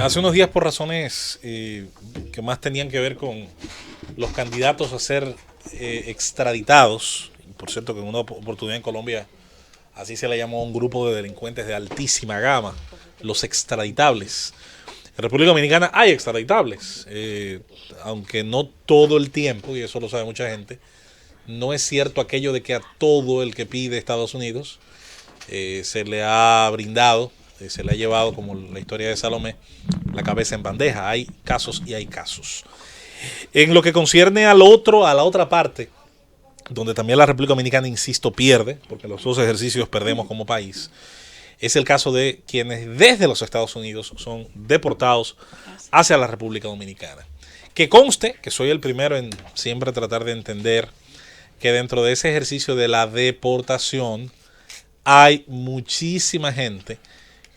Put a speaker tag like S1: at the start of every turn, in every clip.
S1: Hace unos días por razones que más tenían que ver con los candidatos a ser extraditados, por cierto que en una oportunidad en Colombia así se le llamó a un grupo de delincuentes de altísima gama, los extraditables. En República Dominicana hay extraditables, aunque no todo el tiempo, y eso lo sabe mucha gente, no es cierto aquello de que a todo el que pide Estados Unidos se le ha brindado, se le ha llevado, como la historia de Salomé, la cabeza en bandeja. Hay casos y hay casos. En lo que concierne al otro, a la otra parte, donde también la República Dominicana, insisto, pierde, porque los dos ejercicios perdemos como país, es el caso de quienes desde los Estados Unidos son deportados hacia la República Dominicana. Que conste que soy el primero en siempre tratar de entender que dentro de ese ejercicio de la deportación hay muchísima gente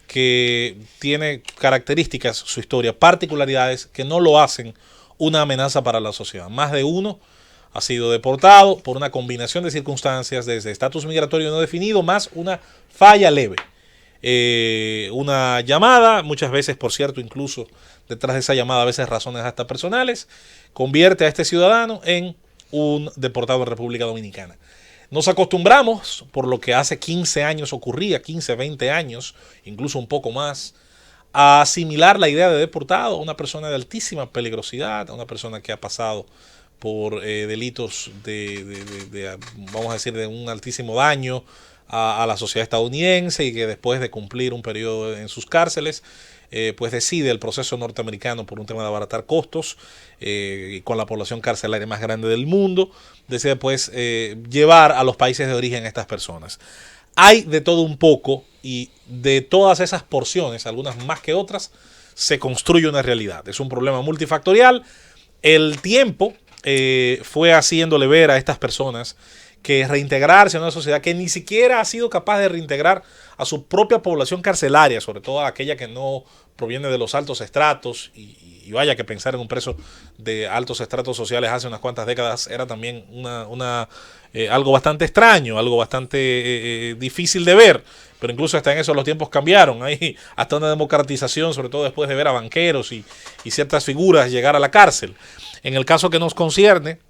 S1: que tiene características, su historia, particularidades que no lo hacen una amenaza para la sociedad. Más de uno ha sido deportado por una combinación de circunstancias, desde estatus migratorio no definido, más una falla leve. Una llamada, muchas veces, por cierto, incluso detrás de esa llamada, a veces razones hasta personales, convierte a este ciudadano en un deportado de República Dominicana. Nos acostumbramos, por lo que hace 15 años ocurría, 15, 20 años, incluso un poco más, a asimilar la idea de deportado a una persona de altísima peligrosidad, a una persona que ha pasado por delitos vamos a decir, de un altísimo daño a la sociedad estadounidense, y que después de cumplir un periodo en sus cárceles, pues decide el proceso norteamericano, por un tema de abaratar costos, con la población carcelaria más grande del mundo, decide pues llevar a los países de origen a estas personas. Hay de todo un poco, y de todas esas porciones, algunas más que otras, se construye una realidad. Es un problema multifactorial. El tiempo fue haciéndole ver a estas personas que reintegrarse a una sociedad que ni siquiera ha sido capaz de reintegrar a su propia población carcelaria, sobre todo aquella que no proviene de los altos estratos, y vaya que pensar en un preso de altos estratos sociales hace unas cuantas décadas era también algo bastante extraño, algo bastante difícil de ver, pero incluso hasta en eso los tiempos cambiaron. Hay hasta una democratización, sobre todo después de ver a banqueros y ciertas figuras llegar a la cárcel. En el caso que nos concierne,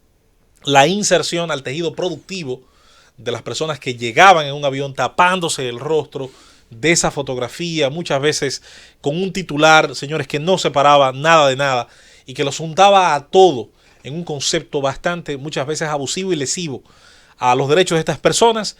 S1: la inserción al tejido productivo de las personas que llegaban en un avión tapándose el rostro de esa fotografía, muchas veces con un titular, señores, que no separaba nada de nada y que los juntaba a todo en un concepto bastante, muchas veces abusivo y lesivo a los derechos de estas personas,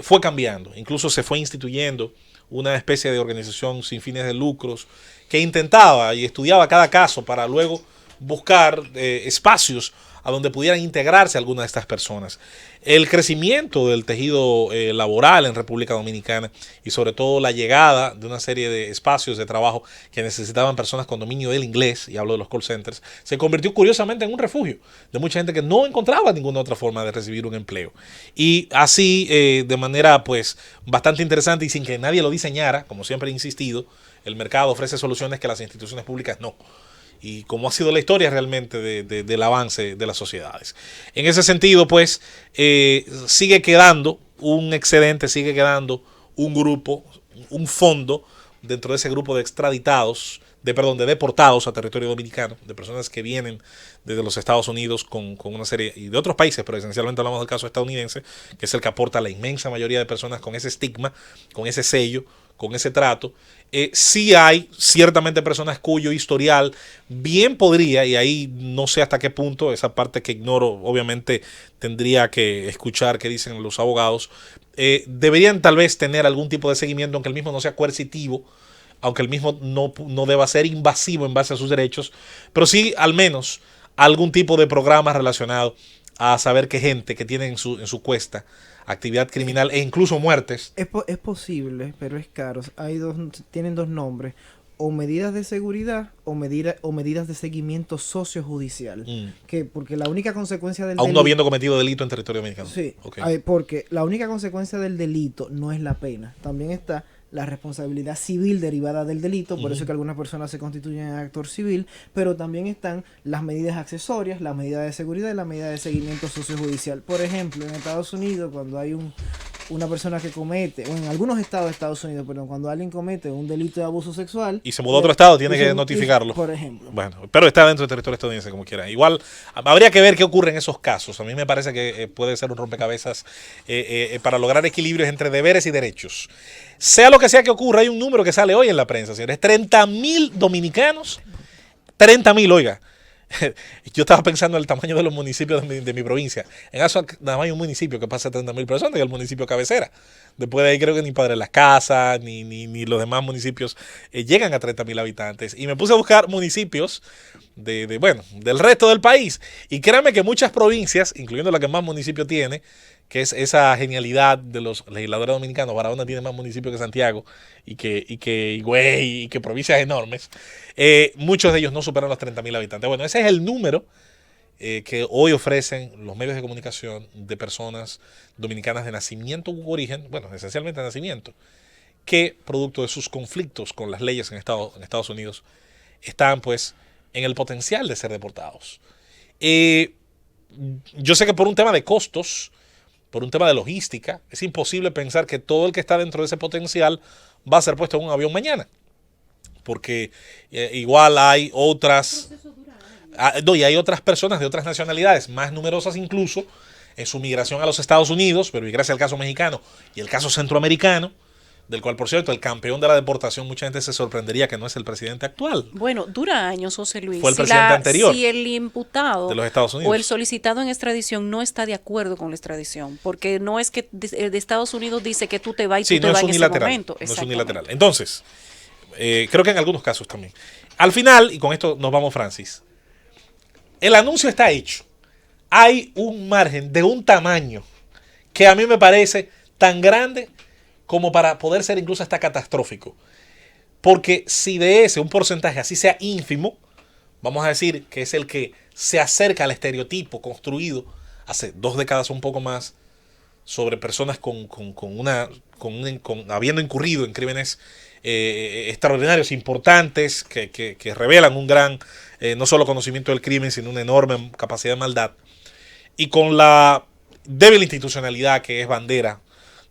S1: fue cambiando. Incluso se fue instituyendo una especie de organización sin fines de lucros que intentaba y estudiaba cada caso para luego buscar espacios a donde pudieran integrarse algunas de estas personas. El crecimiento del tejido laboral en República Dominicana, y sobre todo la llegada de una serie de espacios de trabajo que necesitaban personas con dominio del inglés, y hablo de los call centers, se convirtió curiosamente en un refugio de mucha gente que no encontraba ninguna otra forma de recibir un empleo. Y así, de manera pues bastante interesante y sin que nadie lo diseñara, como siempre he insistido, el mercado ofrece soluciones que las instituciones públicas no, y como ha sido la historia realmente del avance de las sociedades. En ese sentido, pues, sigue quedando un excedente, sigue quedando un grupo, un fondo dentro de ese grupo de extraditados, de deportados a territorio dominicano, de personas que vienen desde los Estados Unidos con una serie, y de otros países, pero esencialmente hablamos del caso estadounidense, que es el que aporta la inmensa mayoría de personas con ese estigma, con ese sello, con ese trato. Sí hay ciertamente personas cuyo historial bien podría, y ahí no sé hasta qué punto, esa parte que ignoro, obviamente tendría que escuchar qué dicen los abogados, deberían tal vez tener algún tipo de seguimiento, aunque el mismo no sea coercitivo, aunque el mismo no deba ser invasivo en base a sus derechos, pero sí al menos algún tipo de programa relacionado a saber qué gente que tiene en su cuesta actividad criminal e incluso muertes.
S2: Es posible, pero es caro. Tienen dos nombres. O medidas de seguridad o medidas de seguimiento sociojudicial.
S1: Mm.
S2: Porque la única consecuencia del
S1: Aún no
S2: delito...
S1: habiendo cometido delito en territorio dominicano.
S2: Sí,
S1: Okay.
S2: porque la única consecuencia del delito no es la pena. También está la responsabilidad civil derivada del delito, por eso es que algunas personas se constituyen en actor civil, pero también están las medidas accesorias, la medida de seguridad y la medida de seguimiento sociojudicial. Por ejemplo, en Estados Unidos, cuando hay una persona que comete, o en algunos estados de Estados Unidos, perdón, cuando alguien comete un delito de abuso sexual
S1: y se mudó a otro estado, tiene que notificarlo.
S2: Por ejemplo.
S1: Bueno, pero está dentro del territorio estadounidense como quiera. Igual habría que ver qué ocurre en esos casos. A mí me parece que puede ser un rompecabezas para lograr equilibrios entre deberes y derechos. Sea lo que sea que ocurra, hay un número que sale hoy en la prensa, señores. 30.000 dominicanos. 30.000, oiga. Yo estaba pensando en el tamaño de los municipios de mi provincia. En eso nada más hay un municipio que pasa a 30.000 personas, que es el municipio cabecera. Después de ahí creo que ni Padre Las Casas, ni los demás municipios llegan a 30.000 habitantes. Y me puse a buscar municipios del resto del país. Y créanme que muchas provincias, incluyendo la que más municipio tiene, que es esa genialidad de los legisladores dominicanos, Barahona tiene más municipios que Santiago y que Higüey y que provincias enormes, muchos de ellos no superan los 30.000 habitantes. Bueno, ese es el número que hoy ofrecen los medios de comunicación de personas dominicanas de nacimiento u origen, bueno, esencialmente de nacimiento, que producto de sus conflictos con las leyes en Estados Unidos están pues en el potencial de ser deportados. Yo sé que por un tema de costos, por un tema de logística, es imposible pensar que todo el que está dentro de ese potencial va a ser puesto en un avión mañana. Porque igual hay otras... y hay otras personas de otras nacionalidades, más numerosas incluso, en su migración a los Estados Unidos, pero y gracias al caso mexicano y el caso centroamericano, del cual, por cierto, el campeón de la deportación, mucha gente se sorprendería que no es el presidente actual.
S3: Bueno, dura años, José Luis.
S1: Fue el presidente anterior.
S3: Si el imputado
S1: de los Estados Unidos
S3: o el solicitado en extradición no está de acuerdo con la extradición, porque no es que de Estados Unidos dice que tú te vas y
S1: sí,
S3: tú
S1: no
S3: te vas en ese
S1: unilateral,
S3: momento.
S1: No es unilateral. Entonces, creo que en algunos casos también. Al final, y con esto nos vamos, Francis, el anuncio está hecho. Hay un margen de un tamaño que a mí me parece tan grande como para poder ser incluso hasta catastrófico. Porque si de ese un porcentaje así sea ínfimo, vamos a decir que es el que se acerca al estereotipo construido hace 2 décadas o un poco más sobre personas habiendo incurrido en crímenes extraordinarios, importantes, que revelan un gran, no solo conocimiento del crimen, sino una enorme capacidad de maldad, y con la débil institucionalidad que es bandera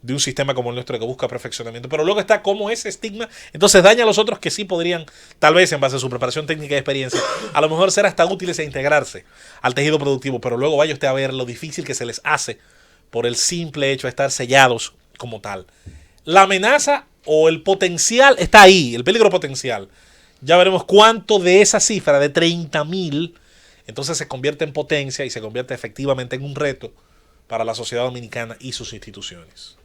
S1: de un sistema como el nuestro que busca perfeccionamiento, pero luego está como ese estigma, entonces daña a los otros que sí podrían, tal vez en base a su preparación técnica y experiencia, a lo mejor ser hasta útiles e integrarse al tejido productivo, pero luego vaya usted a ver lo difícil que se les hace por el simple hecho de estar sellados como tal. La amenaza o el potencial está ahí, el peligro potencial. Ya veremos cuánto de esa cifra de 30.000 entonces se convierte en potencia y se convierte efectivamente en un reto para la sociedad dominicana y sus instituciones.